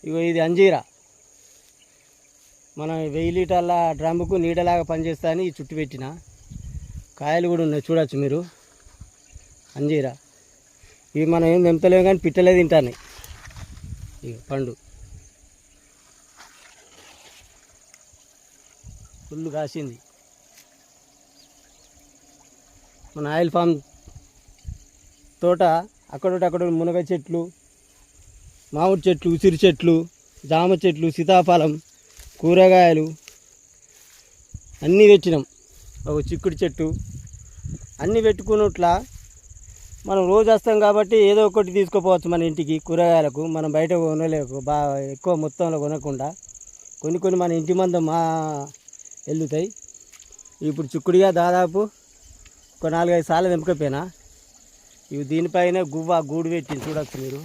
ఇగో ఇది అంజీరా. మనం 1000 లీటర్ల డ్రమ్ముకు నీడలాగా పనిచేస్తాయని ఈ చుట్టు పెట్టిన. కాయలు కూడా ఉన్నాయి, చూడవచ్చు మీరు. అంజీరా ఇవి మనం ఏం తెంపలేము కానీ పిట్టలే తింటాయి. ఇక పండు ఫుల్ కాసింది. మన ఆయిల్ ఫామ్ తోట అక్కడ మునగ చెట్లు, మామిడి చెట్లు, ఉసిరి చెట్లు, జామ చెట్లు, సీతాఫలం, కూరగాయలు అన్నీ పెట్టినాం. ఒక చిక్కుడు చెట్టు అన్నీ పెట్టుకున్నట్లా మనం రోజు వస్తాం కాబట్టి ఏదో ఒకటి తీసుకుపోవచ్చు మన ఇంటికి. కూరగాయలకు మనం బయట కొనలేకు, బాగా ఎక్కువ మొత్తంలో కొనకుండా కొన్ని మన ఇంటి మందం వెళ్తాయి. ఇప్పుడు చిక్కుడుగా దాదాపు ఒక 4-5 సార్లు తెంపకపోయినా. ఇవి దీనిపైన గూడు పెట్టింది, చూడవచ్చు మీరు.